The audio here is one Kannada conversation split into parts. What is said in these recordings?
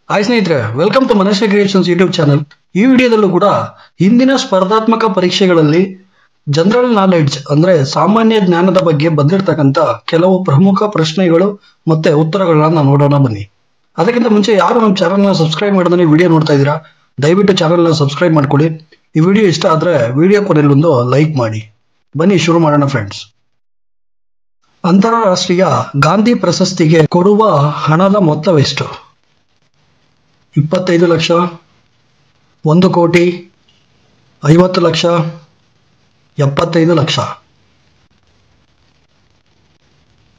ಹಾಯ್ ಸ್ನೇಹಿತರೆ, welcome to Manasya creations YouTube channel. ಈ ವಿಡಿಯೋದಲ್ಲೂ ಕೂಡ ಹಿಂದಿನ ಸ್ಪರ್ಧಾತ್ಮಕ ಪರೀಕ್ಷೆಗಳಲ್ಲಿ ಜನರಲ್ ನಾಲೆಡ್ಜ್ ಅಂದ್ರೆ ಸಾಮಾನ್ಯ ಜ್ಞಾನದ ಬಗ್ಗೆ ಬಂದಿರತಕ್ಕಂತ ಕೆಲವು ಪ್ರಮುಖ ಪ್ರಶ್ನೆಗಳು ಮತ್ತೆ ಉತ್ತರಗಳನ್ನ ನೋಡೋಣ ಬನ್ನಿ. ಅದಕ್ಕಿಂತ ಮುಂಚೆ ಯಾರು ನಮ್ಮ ಚಾನಲ್ನ ಸಬ್ಸ್ಕ್ರೈಬ್ ಮಾಡಿದ್ರೆ ವಿಡಿಯೋ ನೋಡ್ತಾ ಇದ್ದೀರಾ, ದಯವಿಟ್ಟು ಚಾನಲ್ನ ಸಬ್ಸ್ಕ್ರೈಬ್ ಮಾಡ್ಕೊಳ್ಳಿ. ಈ ವಿಡಿಯೋ ಇಷ್ಟ ಆದ್ರೆ ವಿಡಿಯೋ ಕೊನೆಯಲ್ಲಿ ಒಂದು ಲೈಕ್ ಮಾಡಿ. ಬನ್ನಿ ಶುರು ಮಾಡೋಣ ಫ್ರೆಂಡ್ಸ್. ಅಂತಾರಾಷ್ಟ್ರೀಯ ಗಾಂಧಿ ಪ್ರಶಸ್ತಿಗೆ ಕೊಡುವ ಹಣದ ಮೊತ್ತವೆಷ್ಟು? 25 ಲಕ್ಷ, 1 ಕೋಟಿ, 50 ಲಕ್ಷ, 75 ಲಕ್ಷ.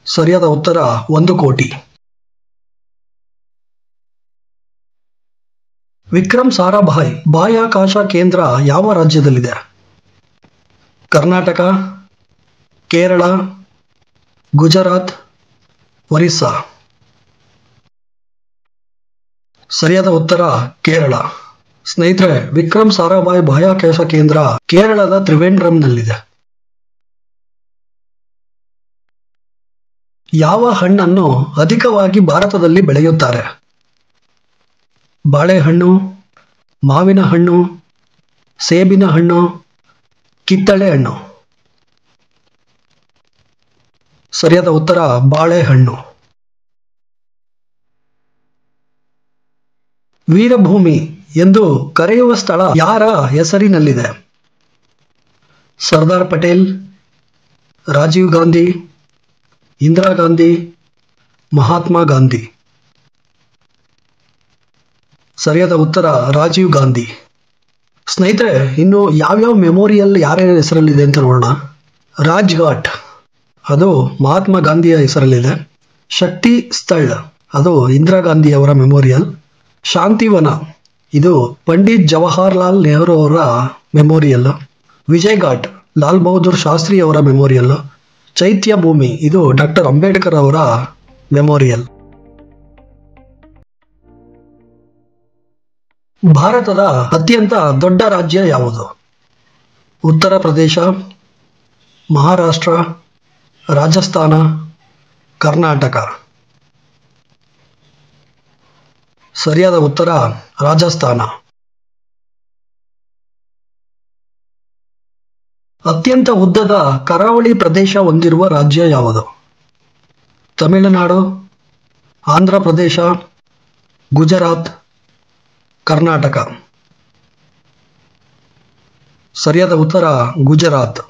ಸರಿಯಾದ ಉತ್ತರ 1 ಕೋಟಿ. ವಿಕ್ರಮ್ ಸಾರಾಭಾಯ್ ಬಾಹ್ಯಾಕಾಶ ಕೇಂದ್ರ ಯಾವ ರಾಜ್ಯದಲ್ಲಿದೆ? ಕರ್ನಾಟಕ, ಕೇರಳ, ಗುಜರಾತ್, ಒರಿಸ್ಸಾ. ಸರಿಯಾದ ಉತ್ತರ ಕೇರಳ. ಸ್ನೇಹಿತರೆ, ವಿಕ್ರಮ್ ಸಾರಾಭಾಯ್ ಬಾಹ್ಯಾಕಾಶ ಕೇಂದ್ರ ಕೇರಳದ ತ್ರಿವೇಂದ್ರಂನಲ್ಲಿದೆ. ಯಾವ ಹಣ್ಣನ್ನು ಅಧಿಕವಾಗಿ ಭಾರತದಲ್ಲಿ ಬೆಳೆಯುತ್ತಾರೆ? ಬಾಳೆಹಣ್ಣು, ಮಾವಿನ ಹಣ್ಣು, ಸೇಬಿನ ಹಣ್ಣು, ಕಿತ್ತಳೆ ಹಣ್ಣು. ಸರಿಯಾದ ಉತ್ತರ ಬಾಳೆಹಣ್ಣು. ವೀರಭೂಮಿ ಎಂದು ಕರೆಯುವ ಸ್ಥಳ ಯಾರ ಹೆಸರಿನಲ್ಲಿದೆ? ಸರ್ದಾರ್ ಪಟೇಲ್, ರಾಜೀವ್ ಗಾಂಧಿ, ಇಂದಿರಾ ಗಾಂಧಿ, ಮಹಾತ್ಮ ಗಾಂಧಿ. ಸರಿಯಾದ ಉತ್ತರ ರಾಜೀವ್ ಗಾಂಧಿ. ಸ್ನೇಹಿತರೆ, ಇನ್ನು ಯಾವ್ಯಾವ ಮೆಮೋರಿಯಲ್ ಯಾರ್ಯಾರ ಹೆಸರಲ್ಲಿದೆ ಅಂತ ನೋಡೋಣ. ರಾಜ್ಘಾಟ್ ಅದು ಮಹಾತ್ಮ ಗಾಂಧಿಯ ಹೆಸರಲ್ಲಿದೆ. ಶಕ್ತಿ ಸ್ಥಳ್ ಅದು ಇಂದಿರಾ ಗಾಂಧಿ ಅವರ ಮೆಮೋರಿಯಲ್. ಶಾಂತಿವನ ಇದು ಪಂಡಿತ್ ಜವಾಹರ್ಲಾಲ್ ನೆಹರು ಅವರ ಮೆಮೋರಿಯಲ್. ವಿಜಯ್ ಘಾಟ್ ಲಾಲ್ ಬಹದ್ದೂರ್ ಶಾಸ್ತ್ರಿ ಅವರ ಮೆಮೋರಿಯಲ್. ಚೈತ್ಯ ಭೂಮಿ ಇದು ಡಾಕ್ಟರ್ ಅಂಬೇಡ್ಕರ್ ಅವರ ಮೆಮೋರಿಯಲ್. ಭಾರತದ ಅತ್ಯಂತ ದೊಡ್ಡ ರಾಜ್ಯ ಯಾವುದು? ಉತ್ತರ ಪ್ರದೇಶ, ಮಹಾರಾಷ್ಟ್ರ, ರಾಜಸ್ಥಾನ, ಕರ್ನಾಟಕ. ಸರಿಯಾದ ಉತ್ತರ ರಾಜಸ್ಥಾನ. ಅತ್ಯಂತ ಉದ್ದದ ಕರಾವಳಿ ಪ್ರದೇಶ ಹೊಂದಿರುವ ರಾಜ್ಯ ಯಾವುದು? ತಮಿಳುನಾಡು, ಆಂಧ್ರ ಪ್ರದೇಶ, ಗುಜರಾತ್, ಕರ್ನಾಟಕ. ಸರಿಯಾದ ಉತ್ತರ ಗುಜರಾತ್.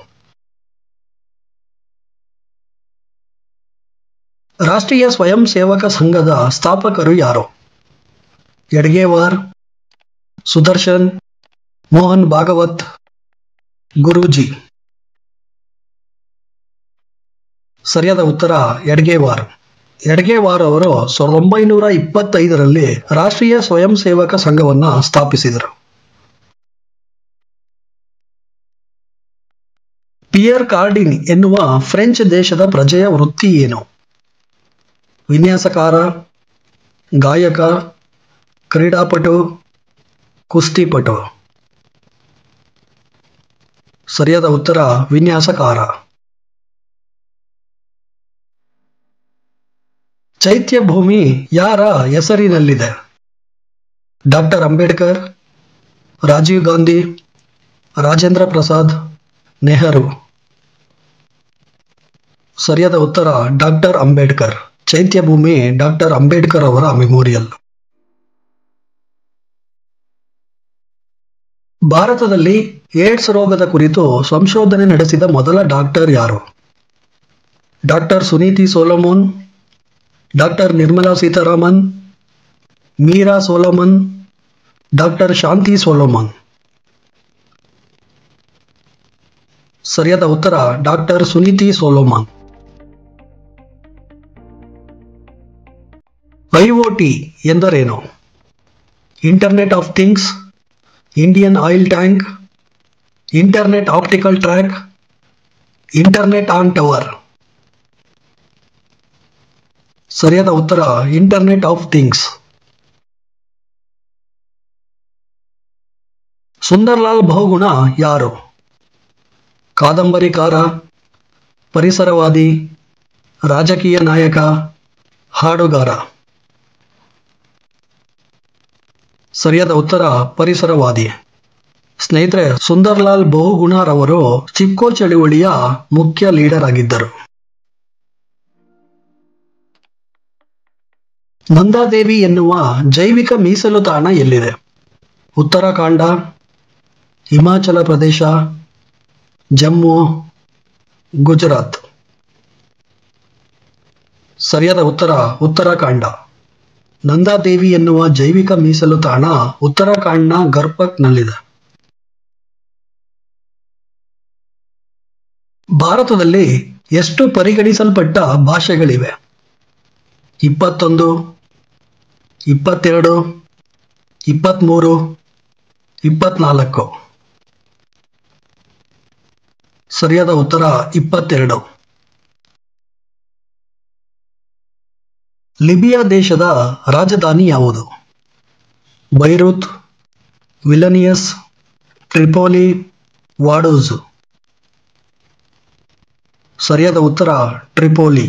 ರಾಷ್ಟ್ರೀಯ ಸ್ವಯಂ ಸೇವಕ ಸಂಘದ ಸ್ಥಾಪಕರು ಯಾರು? ಯಡ್ಗೇವಾರ್, ಸುದರ್ಶನ್, ಮೋಹನ್ ಭಾಗವತ್, ಗುರೂಜಿ. ಸರಿಯಾದ ಉತ್ತರ ಯಡ್ಗೇವಾರ್. ಯಡ್ಗೇವಾರ್ ಅವರು 1925ರಲ್ಲಿ ರಾಷ್ಟ್ರೀಯ ಸ್ವಯಂ ಸೇವಕ ಸಂಘವನ್ನ ಸ್ಥಾಪಿಸಿದರು. ಪಿಯರ್ ಕಾರ್ಡಿನ್ ಎನ್ನುವ ಫ್ರೆಂಚ್ ದೇಶದ ಪ್ರಜೆಯ ವೃತ್ತಿ ಏನು? ವಿನ್ಯಾಸಕಾರ, ಗಾಯಕ, ಕ್ರೀಡಾಪಟು, ಕುಸ್ತಿಪಟು. ಸರಿಯಾದ ಉತ್ತರ ವಿನ್ಯಾಸಕಾರ. ಚೈತ್ಯ ಭೂಮಿ ಯಾರ ಹೆಸರಿನಲ್ಲಿದೆ? ಡಾಕ್ಟರ್ ಅಂಬೇಡ್ಕರ್, ರಾಜೀವ್ ಗಾಂಧಿ, ರಾಜೇಂದ್ರ ಪ್ರಸಾದ್, ನೆಹರು. ಸರಿಯಾದ ಉತ್ತರ ಡಾಕ್ಟರ್ ಅಂಬೇಡ್ಕರ್. ಚೈತ್ಯ ಭೂಮಿ ಡಾಕ್ಟರ್ ಅಂಬೇಡ್ಕರ್ ಅವರ ಮೆಮೋರಿಯಲ್. ಭಾರತದಲ್ಲಿ ಏಡ್ಸ್ ರೋಗದ ಕುರಿತು ಸಂಶೋಧನೆ ನಡೆಸಿದ ಮೊದಲ ಡಾಕ್ಟರ್ ಯಾರು? Doctor Suniti Solomon, doctor Nirmala Sitharaman, Meera Solomon, doctor Shanti Solomon. ಸರಿಯಾದ ಉತ್ತರ ಡಾಕ್ಟರ್ ಸುನೀತಿ ಸೋಲೊಮನ್. IoT ಎಂದರೇನು? Internet of things, Indian oil tank, internet optical track, internet on tower. ಸರಿಯಾದ ಉತ್ತರ internet of things. Sunderlal Bahuguna ಯಾರು? ಕಾದಂಬರಿಕಾರ, ಪರಿಸರವಾದಿ, ರಾಜಕೀಯ ನಾಯಕ, ಹಾಡುಗಾರ. ಸರಿಯಾದ ಉತ್ತರ ಪರಿಸರವಾದಿ. ಸ್ನೇಹಿತರೆ, ಸುಂದರ್ಲಾಲ್ ಬಹುಗುಣರವರು ಚಿಪ್ಕೋ ಚಳುವಳಿಯ ಮುಖ್ಯ ಲೀಡರ್ ಆಗಿದ್ದರು. ನಂದಾದೇವಿ ಎನ್ನುವ ಜೈವಿಕ ಮೀಸಲು ತಾಣ ಎಲ್ಲಿದೆ? ಉತ್ತರಾಖಂಡ, ಹಿಮಾಚಲ ಪ್ರದೇಶ, ಜಮ್ಮು, ಗುಜರಾತ್. ಸರಿಯಾದ ಉತ್ತರ ಉತ್ತರಾಖಂಡ. ನಂದಾದೇವಿ ಎನ್ನುವ ಜೈವಿಕ ಮೀಸಲು ತಾಣ ಉತ್ತರಾಖಂಡ್ನ ಗರ್ಪಕ್ನಲ್ಲಿದೆ. ಭಾರತದಲ್ಲಿ ಎಷ್ಟು ಪರಿಗಣಿಸಲ್ಪಟ್ಟ ಭಾಷೆಗಳಿವೆ? 21, 22, 23, 24. ಸರಿಯಾದ ಉತ್ತರ 22. ಲಿಬಿಯಾ ದೇಶದ ರಾಜಧಾನಿ ಯಾವುದು? ಬೈರೂತ್, ವಿಲನಿಯಸ್, ಟ್ರಿಪೋಲಿ, ವಾಡೂಜ್. ಸರಿಯಾದ ಉತ್ತರ ಟ್ರಿಪೋಲಿ.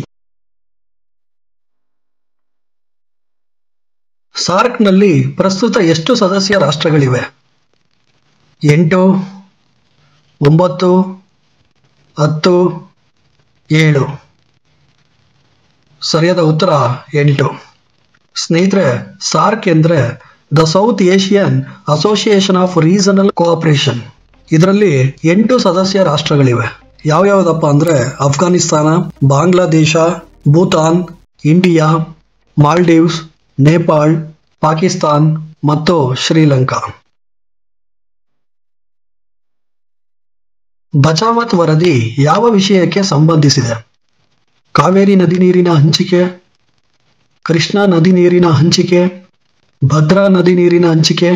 ಸಾರ್ಕ್ನಲ್ಲಿ ಪ್ರಸ್ತುತ ಎಷ್ಟು ಸದಸ್ಯ ರಾಷ್ಟ್ರಗಳಿವೆ? 8, 9, 10, 7. ಸರಿಯಾದ ಉತ್ತರ 8. ಸ್ನೇಹಿತರೆ, ಸಾರ್ಕ್ ಎಂದರೆ the south Asian association of regional cooperation. ಇದರಲ್ಲಿ 8 ಸದಸ್ಯ ರಾಷ್ಟ್ರಗಳಿವೆ. ಯಾವ್ಯಾವುದಪ್ಪ ಅಂದ್ರೆ ಅಫ್ಘಾನಿಸ್ತಾನ, ಬಾಂಗ್ಲಾದೇಶ, ಭೂತಾನ್, ಇಂಡಿಯಾ, ಮಾಲ್ಡೀವ್ಸ್, ನೇಪಾಳ್, ಪಾಕಿಸ್ತಾನ್ ಮತ್ತು ಶ್ರೀಲಂಕಾ. ಬಚಾವತ್ ವರದಿ ಯಾವ ವಿಷಯಕ್ಕೆ ಸಂಬಂಧಿಸಿದೆ? ಕಾವೇರಿ ನದಿ ನೀರಿನ ಹಂಚಿಕೆ, ಕೃಷ್ಣಾ ನದಿ ನೀರಿನ ಹಂಚಿಕೆ, ಭದ್ರಾ ನದಿ ನೀರಿನ ಹಂಚಿಕೆ,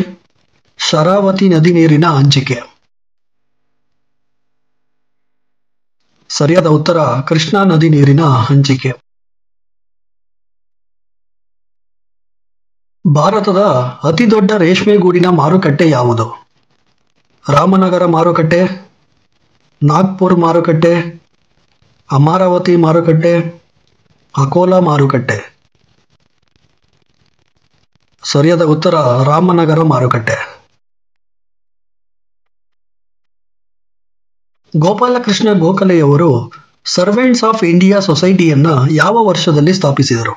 ಶರಾವತಿ ನದಿ ನೀರಿನ ಹಂಚಿಕೆ. ಸರಿಯಾದ ಉತ್ತರ ಕೃಷ್ಣಾ ನದಿ ನೀರಿನ ಹಂಚಿಕೆ. ಭಾರತದ ಅತಿ ದೊಡ್ಡ ರೇಷ್ಮೆಗೂಡಿನ ಮಾರುಕಟ್ಟೆ ಯಾವುದು? ರಾಮನಗರ ಮಾರುಕಟ್ಟೆ, ನಾಗ್ಪುರ್ ಮಾರುಕಟ್ಟೆ, ಅಮರಾವತಿ ಮಾರುಕಟ್ಟೆ, ಅಕೋಲಾ ಮಾರುಕಟ್ಟೆ. ಸರಿಯಾದ ಉತ್ತರ ರಾಮನಗರ ಮಾರುಕಟ್ಟೆ. ಗೋಪಾಲಕೃಷ್ಣ ಗೋಖಲೆಯವರು ಸರ್ವೆಂಟ್ಸ್ ಆಫ್ ಇಂಡಿಯಾ ಸೊಸೈಟಿಯನ್ನ ಯಾವ ವರ್ಷದಲ್ಲಿ ಸ್ಥಾಪಿಸಿದರು?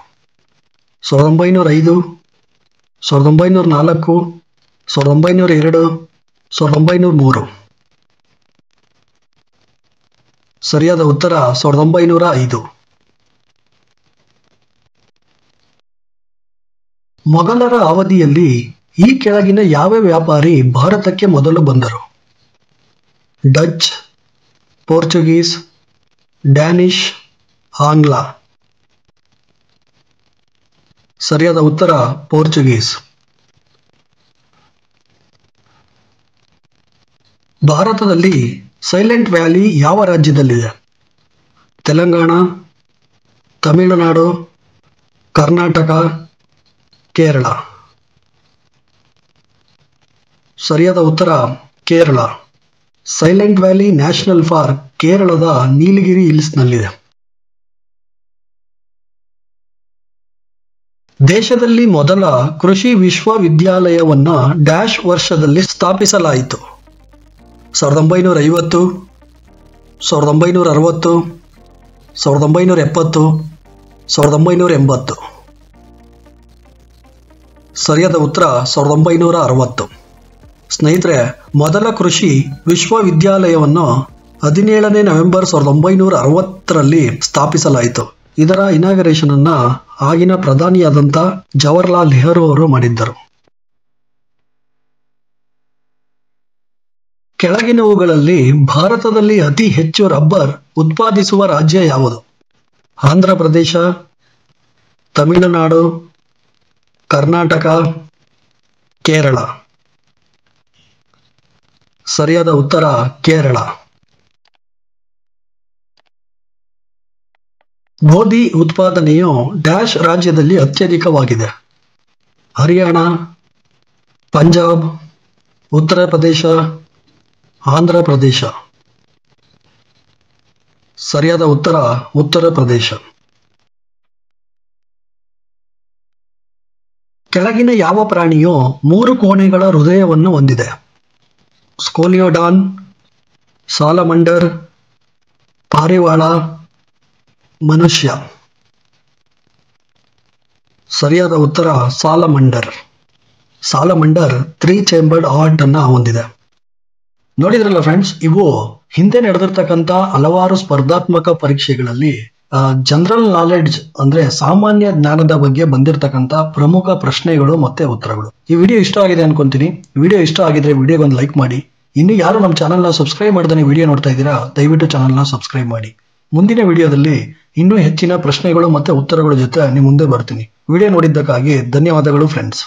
1905, 1904, 1902, 1903. ಸರಿಯಾದ ಉತ್ತರ 1905. ಮೊಘಲರ ಅವಧಿಯಲ್ಲಿ ಈ ಕೆಳಗಿನ ಯಾವ ವ್ಯಾಪಾರಿ ಭಾರತಕ್ಕೆ ಮೊದಲು ಬಂದರು? ಡಚ್, ಪೋರ್ಚುಗೀಸ್, ಡ್ಯಾನಿಷ್, ಆಂಗ್ಲ. ಸರಿಯಾದ ಉತ್ತರ ಪೋರ್ಚುಗೀಸ್. ಭಾರತದಲ್ಲಿ ಸೈಲೆಂಟ್ ವ್ಯಾಲಿ ಯಾವ ರಾಜ್ಯದಲ್ಲಿದೆ? ತೆಲಂಗಾಣ, ತಮಿಳುನಾಡು, ಕರ್ನಾಟಕ, ಕೇರಳ. ಸರಿಯಾದ ಉತ್ತರ Kerala. Silent valley national park ಕೇರಳದ ನೀಲಗಿರಿ ಹಿಲ್ಸ್ನಲ್ಲಿದೆ. ದೇಶದಲ್ಲಿ ಮೊದಲ ಕೃಷಿ ವಿಶ್ವವಿದ್ಯಾಲಯವನ್ನ ಡ್ಯಾಶ್ ವರ್ಷದಲ್ಲಿ ಸ್ಥಾಪಿಸಲಾಯಿತು? 1950, 1960, 1970, 1980. ಸರಿಯಾದ ಉತ್ತರ 1960. ಸ್ನೇಹಿತರೆ, ಮೊದಲ ಕೃಷಿ ವಿಶ್ವವಿದ್ಯಾಲಯವನ್ನು 17ನೇ ನವೆಂಬರ್ 1960ರಲ್ಲಿ ಸ್ಥಾಪಿಸಲಾಯಿತು. ಇದರ ಇನಾಗರೇಷನ್ ಅನ್ನ ಆಗಿನ ಪ್ರಧಾನಿಯಾದಂಥ ಜವಾಹರ್ಲಾಲ್ ನೆಹರು ಅವರು ಮಾಡಿದ್ದರು. ಕೆಳಗಿನವುಗಳಲ್ಲಿ ಭಾರತದಲ್ಲಿ ಅತಿ ಹೆಚ್ಚು ರಬ್ಬರ್ ಉತ್ಪಾದಿಸುವ ರಾಜ್ಯ ಯಾವುದು? ಆಂಧ್ರ ಪ್ರದೇಶ, ತಮಿಳುನಾಡು, ಕರ್ನಾಟಕ, ಕೇರಳ. ಸರಿಯಾದ ಉತ್ತರ ಕೇರಳ. ಗೋಧಿ ಉತ್ಪಾದನೆಯು ಡ್ಯಾಶ್ ರಾಜ್ಯದಲ್ಲಿ ಅತ್ಯಧಿಕವಾಗಿದೆ? ಹರಿಯಾಣ, ಪಂಜಾಬ್, ಉತ್ತರ ಪ್ರದೇಶ, ಆಂಧ್ರ ಪ್ರದೇಶ. ಸರಿಯಾದ ಉತ್ತರ ಉತ್ತರ ಪ್ರದೇಶ. ಕೆಳಗಿನ ಯಾವ ಪ್ರಾಣಿಯು 3 ಕೋಣೆಗಳ ಹೃದಯವನ್ನು ಹೊಂದಿದೆ? ಸ್ಕೋಲಿಯೋಡಾನ್, ಸಾಲಮಂಡರ್, ಪಾರಿವಾಳ, ಮನುಷ್ಯ. ಸರಿಯಾದ ಉತ್ತರ ಸಾಲಮಂಡರ್. ಸಾಲಮಂಡರ್ 3 ಚೇಂಬರ್ಡ್ ಹಾರ್ಟ್ ಅನ್ನ ಹೊಂದಿದೆ. ನೋಡಿದ್ರಲ್ಲ ಫ್ರೆಂಡ್ಸ್, ಇವು ಹಿಂದೆ ನಡೆದಿರ್ತಕ್ಕಂಥ ಹಲವಾರು ಸ್ಪರ್ಧಾತ್ಮಕ ಪರೀಕ್ಷೆಗಳಲ್ಲಿ ಜನರಲ್ ನಾಲೆಡ್ಜ್ ಅಂದ್ರೆ ಸಾಮಾನ್ಯ ಜ್ಞಾನದ ಬಗ್ಗೆ ಬಂದಿರತಕ್ಕಂಥ ಪ್ರಮುಖ ಪ್ರಶ್ನೆಗಳು ಮತ್ತೆ ಉತ್ತರಗಳು. ಈ ವಿಡಿಯೋ ಇಷ್ಟ ಆಗಿದೆ ಅನ್ಕೊಂತೀನಿ. ವಿಡಿಯೋ ಇಷ್ಟ ಆಗಿದ್ರೆ ವಿಡಿಯೋಗೊಂದು ಲೈಕ್ ಮಾಡಿ. ಇನ್ನು ಯಾರು ನಮ್ಮ ಚಾನಲ್ನ ಸಬ್ಸ್ಕ್ರೈಬ್ ಮಾಡ್ದೇ ವಿಡಿಯೋ ನೋಡ್ತಾ ಇದ್ದೀರಾ, ದಯವಿಟ್ಟು ಚಾನಲ್ನ ಸಬ್ಸ್ಕ್ರೈಬ್ ಮಾಡಿ. ಮುಂದಿನ ವಿಡಿಯೋದಲ್ಲಿ ಇನ್ನೂ ಹೆಚ್ಚಿನ ಪ್ರಶ್ನೆಗಳು ಮತ್ತೆ ಉತ್ತರಗಳ ಜೊತೆ ನಿಮ್ಮ ಮುಂದೆ ಬರ್ತೀನಿ. ವಿಡಿಯೋ ನೋಡಿದ್ದಕ್ಕಾಗಿ ಧನ್ಯವಾದಗಳು ಫ್ರೆಂಡ್ಸ್.